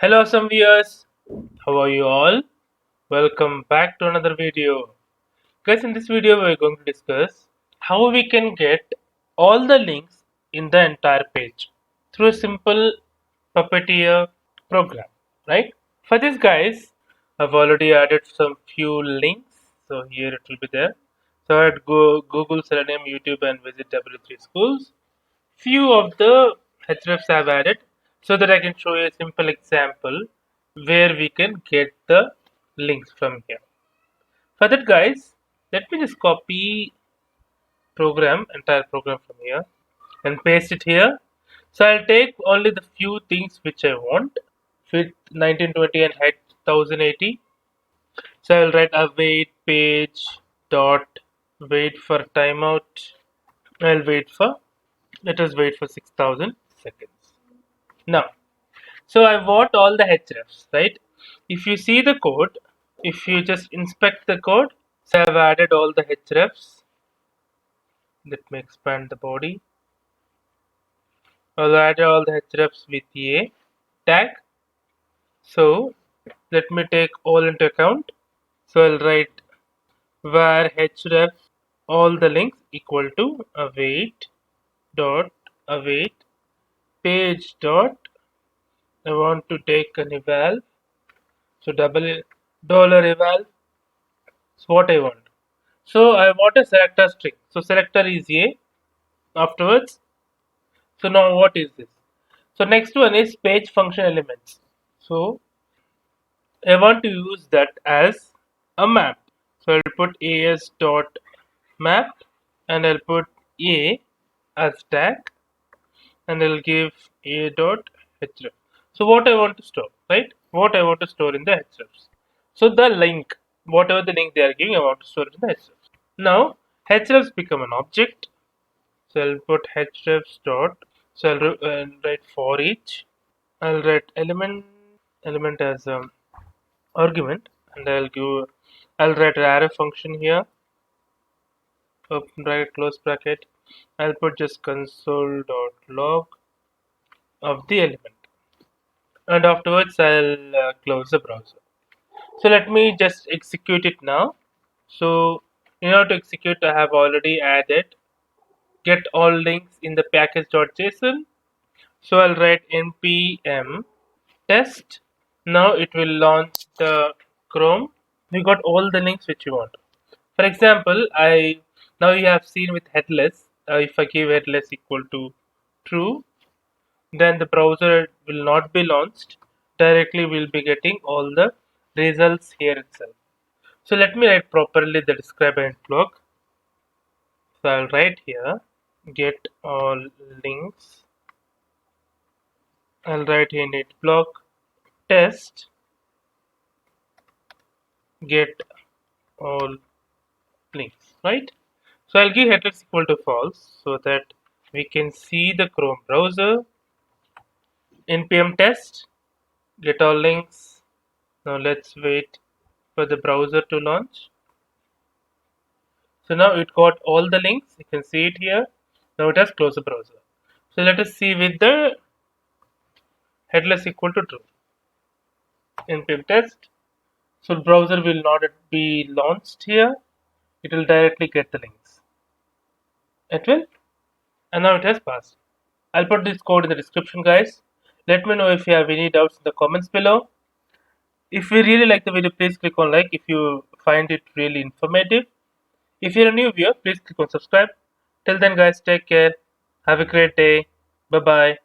Hello awesome viewers, how are you all? Welcome back to another video. Guys, in this video we are going to discuss how we can get all the links in the entire page through a simple Puppeteer program, right? For this guys, I've already added some few links, so here it will be there. So I'd go Google, Selenium, YouTube and visit W3 schools. Few of the hrefs I've added so that I can show you a simple example where we can get the links from here. For that guys, let me just copy entire program from here and paste it here. So I'll take only the few things which I want with 1920 and height 1080. So I'll write await page dot wait for timeout. I'll let us wait for 6000 seconds. Now, so I want all the hrefs, right? If you see the code, if you just inspect the code, so I've added all the hrefs. Let me expand the body. I'll add all the hrefs with a tag. So let me take all into account. So I'll write var href all the links equal to await page dot. I want to take an eval. So $eval. So what I want. So I want a selector string. So selector is a afterwards. So now what is this? So next one is page function elements. So I want to use that as a map. So I'll put as.map and I'll put a as tag and I'll give a.href. So what I want to store, right? What I want to store in the hrefs. So the link, whatever the link they are giving, I want to store it in the hrefs. Now hrefs become an object. So I'll put hrefs dot. So I'll write for each. I'll write element as argument, and I'll write an array function here. Open bracket, close bracket. I'll put just console.log of the element, and afterwards I'll close the browser. So let me just execute it now. So in order to execute, I have already added get all links in the package.json. So I'll write npm test. Now it will launch the Chrome. We got all the links which you want. For example, now you have seen with headless. If I give headless equal to true, then the browser will not be launched. Directly we'll be getting all the results here itself. So let me write properly the describe end block. So I'll write here get all links. I'll write here init block test get all links, right? So I'll give headers equal to false so that we can see the Chrome browser. npm test get all links. Now let's wait for the browser to launch. So now it got all the links, you can see it here. Now it has closed the browser. So let us see with the headless equal to true. npm test. So the browser will not be launched here. It will directly get the links. It will, and now it has passed. I'll put this code in the description, guys. Let me know if you have any doubts in the comments below. If you really like the video, please click on like if you find it really informative. If you're a new viewer, please click on subscribe. Till then guys, take care. Have a great day. Bye bye.